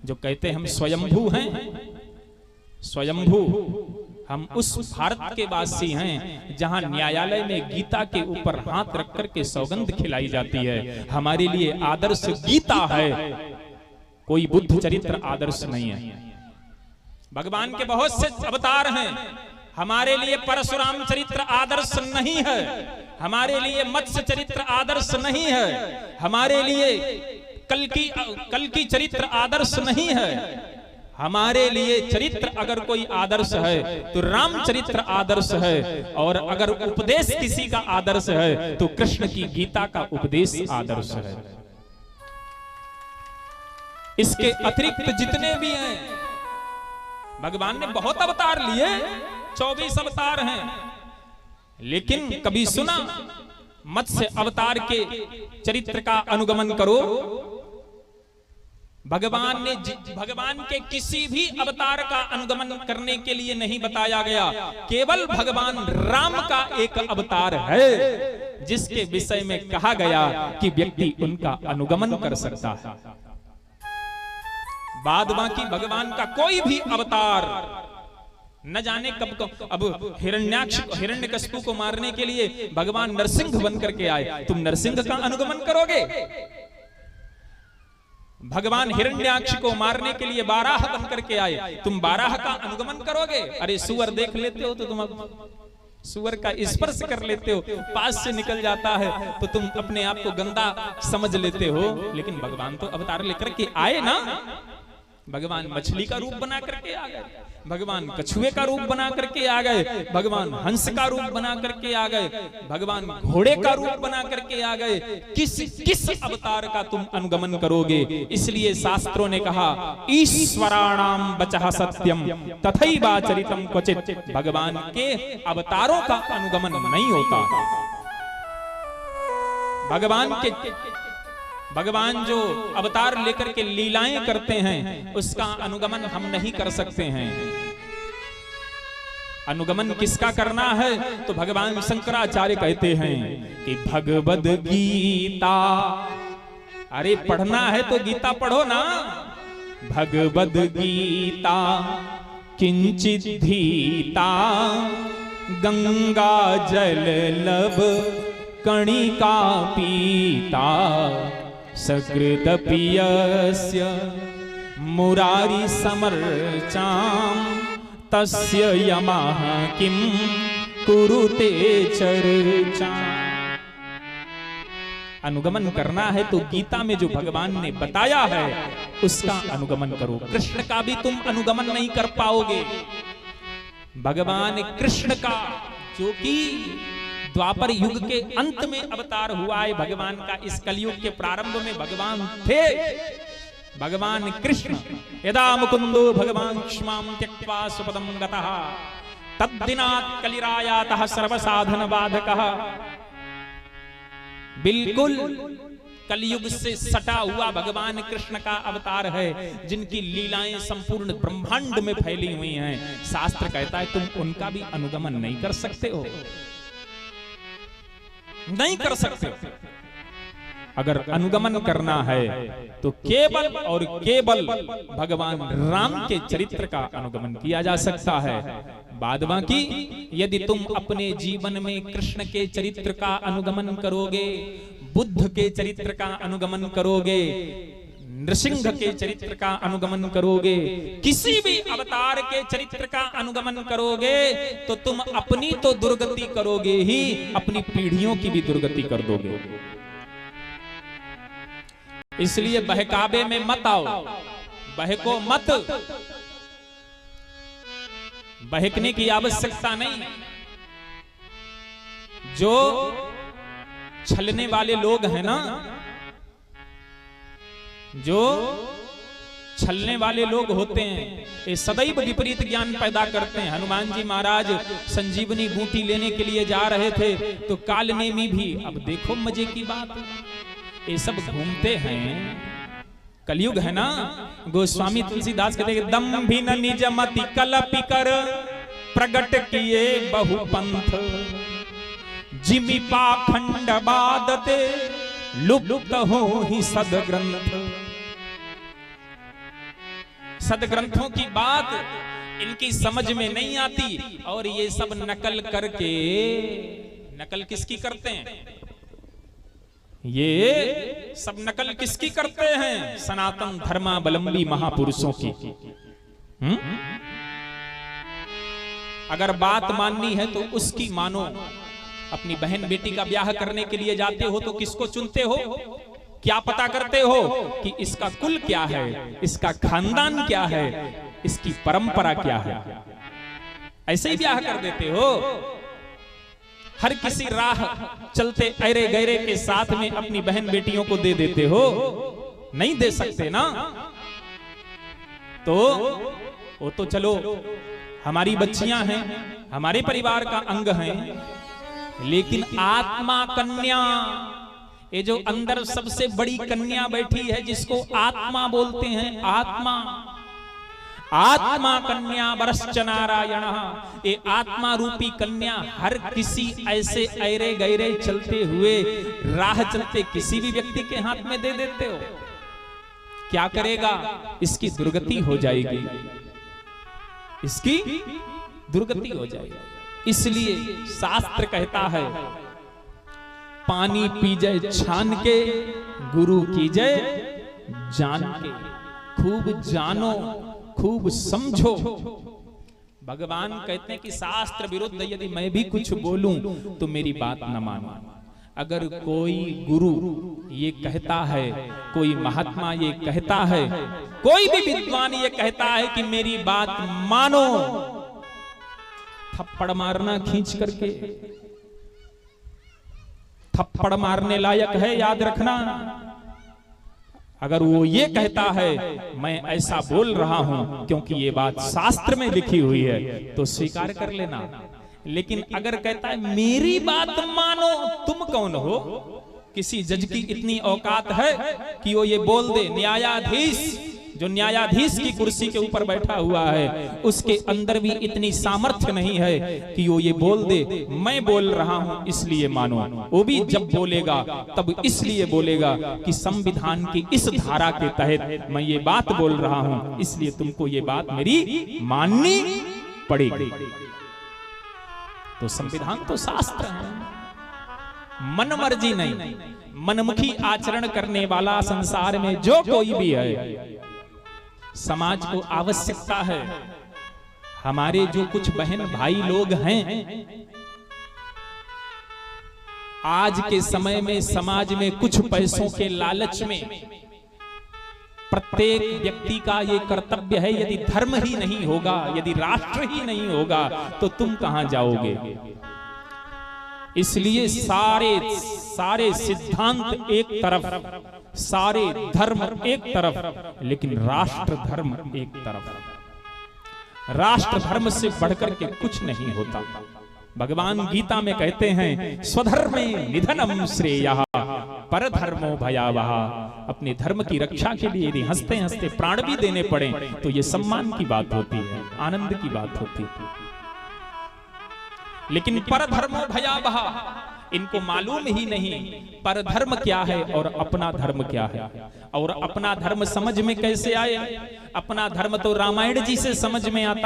जो कहते हम स्वयंभू हैं, स्वयंभू हम उस भारत के वासी हैं जहां न्यायालय में गीता के ऊपर हाथ रख करके सौगंध खिलाई जाती है। हमारे लिए आदर्श गीता है, कोई बुद्ध चरित्र आदर्श नहीं है। भगवान के बहुत से अवतार हैं, हमारे लिए परशुराम चरित्र आदर्श नहीं है, हमारे लिए मत्स्य चरित्र आदर्श नहीं है, हमारे लिए कल्कि चरित्र आदर्श नहीं है। हमारे लिए चरित्र अगर कोई आदर्श है तो रामचरित्र आदर्श है, और अगर उपदेश किसी का आदर्श है तो कृष्ण की गीता का उपदेश आदर्श है। इसके अतिरिक्त जितने भी हैं, भगवान ने बहुत अवतार लिए, 24 अवतार हैं, लेकिन कभी सुना मत्स्य अवतार के चरित्र का अनुगमन करो? भगवान के किसी भी अवतार का अनुगमन करने के लिए नहीं बताया गया। केवल भगवान राम का एक अवतार है जिसके विषय में कहा गया कि व्यक्ति उनका अनुगमन कर सकता है। बाद बाकी भगवान का कोई भी अवतार न जाने कब को। अब हिरण्यकशिपु को मारने के लिए भगवान नरसिंह बन करके आए, तुम नरसिंह का अनुगमन करोगे? भगवान हिरण्याक्ष को मारने के लिए बाराह बन करके आए, तुम बाराह का अनुगमन करोगे? अरे सुअर देख लेते हो तो तुम सुअर का स्पर्श कर लेते हो, पास से निकल जाता है तो तुम अपने आप को गंदा समझ लेते हो। लेकिन भगवान तो अवतार लेकर के आए ना। भगवान मछली का रूप बना करके आ गए, भगवान कछुए का रूप बना करके आ गए, भगवान हंस का रूप बना करके आ गए, भगवान घोड़े का रूप बना करके आ गए। किस अवतार का तुम अनुगमन करोगे? इसलिए शास्त्रों ने कहा ईश्वराणाम वचः सत्यम तथैवाचरितम क्वचित्। भगवान के अवतारों का अनुगमन नहीं होता। भगवान जो अवतार लेकर के लीलाएं करते हैं उसका अनुगमन हम नहीं कर सकते हैं। अनुगमन किसका करना है? तो भगवान शंकराचार्य कहते हैं कि भगवद गीता, अरे पढ़ना है तो गीता पढ़ो ना। भगवद गीता किंचित धीता गंगा जल लब कणिका पीता सकृदपि यस्य मुरारी समर्चाम तस्य यमः किम कुरुते चर्चा। अनुगमन करना है तो गीता में जो भगवान ने बताया है उसका अनुगमन करो। कृष्ण का भी तुम अनुगमन नहीं कर पाओगे। भगवान कृष्ण का जो कि द्वापर युग के अंत में अवतार हुआ है, भगवान का इस कलयुग के प्रारंभ में भगवान थे। भगवान कृष्ण यदा मुकुंदो भगवान क्ष्मां त्यक्त्वा स्वपदं गतः तद्दिनात् कलिरायातः सर्वसाधन बाधकः। बिल्कुल कलयुग से सटा हुआ भगवान कृष्ण का अवतार है, जिनकी लीलाएं संपूर्ण ब्रह्मांड में फैली हुई हैं। शास्त्र कहता है तुम उनका भी अनुगमन नहीं कर सकते हो, नहीं कर सकते। अगर अनुगमन करना है तो केवल और केवल भगवान राम के चरित्र का अनुगमन किया जा सकता है। बाद बाकी यदि तुम अपने जीवन में कृष्ण के चरित्र का अनुगमन करोगे, बुद्ध के चरित्र का अनुगमन करोगे, नृसिंह के चरित्र का अनुगमन करोगे, किसी भी अवतार के चरित्र का अनुगमन करोगे तो तुम अपनी तो दुर्गति करोगे ही, अपनी पीढ़ियों की भी दुर्गति कर दोगे। इसलिए बहकावे में मत आओ, बहको मत। बहकने की आवश्यकता नहीं। जो छलने वाले लोग हैं ना, जो छलने वाले लोग होते हैं, ये सदैव विपरीत ज्ञान पैदा करते हैं। हनुमान जी महाराज संजीवनी बूटी लेने के लिए जा रहे थे तो कालनेमी भी, अब देखो मजे की बात, ये सब घूमते हैं। कलयुग है ना। गोस्वामी तुलसीदास कहते हैं दम्भी न निज मति कलपि कर प्रगट किए बहुपंथ जिमि पाखंड बादते लुप्त हो ही सद ग्रंथ। सदग्रंथों की बात इनकी समझ में नहीं आती और ये सब नकल करके, नकल किसकी करते हैं? ये सब नकल किसकी करते हैं? सनातन धर्मावलंबी महापुरुषों की। अगर बात माननी है तो उसकी मानो। अपनी बहन बेटी का ब्याह करने के लिए जाते हो तो किसको चुनते हो? क्या पता करते हो कि इसका कुल क्या है, इसका खानदान क्या है, इसकी परंपरा क्या है? ऐसे ही ब्याह कर देते हो। हर किसी राह चलते ऐरे गैरे के साथ में अपनी बहन बेटियों को दे देते हो? नहीं दे सकते ना। तो वो तो चलो हमारी बच्चियां हैं, हमारे परिवार का अंग हैं, लेकिन आत्मा कन्या, ये जो अंदर सबसे बड़ी कन्या बैठी है जिसको आत्मा बोलते हैं, आत्मा, आत्मा कन्या वरश्च नारायण, ये आत्मा रूपी कन्या हर किसी ऐसे ऐरे गैरे चलते हुए राह चलते किसी भी व्यक्ति के हाथ में दे देते हो। क्या करेगा? इसकी दुर्गति हो जाएगी, इसकी दुर्गति हो जाएगी। इसलिए शास्त्र कहता है पानी पी जाए छान के, गुरु की जय जान के। खूब जानो, खूब समझो। भगवान कहते हैं कि शास्त्र विरुद्ध यदि मैं भी कुछ बोलूं तो मेरी बात न मानो। अगर कोई गुरु ये कहता है, कोई महात्मा ये कहता है, कोई भी विद्वान ये कहता है कि मेरी बात मानो, थप्पड़ मारना खींच करके, थप्पड़ मारने लायक है, याद रखना। अगर वो ये कहता है मैं ऐसा बोल रहा हूं क्योंकि ये बात शास्त्र में लिखी हुई है, तो स्वीकार कर लेना। लेकिन अगर कहता है मेरी बात मानो, तुम कौन हो? किसी जज की इतनी औकात है कि वो ये बोल दे? न्यायाधीश, जो न्यायाधीश की कुर्सी के ऊपर बैठा हुआ है, उसके अंदर भी इतनी सामर्थ्य नहीं है कि वो ये बोल दे मैं बोल रहा हूं इसलिए मानो। वो भी जब बोलेगा तब इसलिए बोलेगा कि संविधान की इस धारा के तहत मैं ये बात बोल रहा हूं, इसलिए तुमको ये बात मेरी माननी पड़ेगी। तो संविधान तो शास्त्र है, मन मर्जी नहीं, मनमुखी आचरण करने वाला संसार में जो कोई भी है, समाज को आवश्यकता है। हमारे जो कुछ बहन भाई लोग हैं, आज के समय में समाज में कुछ पैसों के लालच में प्रत्येक व्यक्ति का ये कर्तव्य है, यदि धर्म ही नहीं होगा, यदि राष्ट्र ही नहीं होगा तो तुम कहां जाओगे? इसलिए सारे सिद्धांत एक तरफ, सारे धर्म एक तरफ, लेकिन राष्ट्र धर्म एक तरफ। राष्ट्र धर्म से बढ़कर के कुछ नहीं होता। भगवान गीता में कहते हैं स्वधर्मे निधनम श्रेयः परधर्मो भयावह। अपने धर्म की रक्षा के लिए यदि हंसते हंसते प्राण भी देने पड़े तो ये सम्मान की बात होती है, आनंद की बात होती है। लेकिन परधर्मो भयावह, इनको मालूम ही नहीं परधर्म क्या है और अपना धर्म क्या है। और अपना धर्म समझ में कैसे आए? अपना धर्म तो रामायण जी से समझ में आता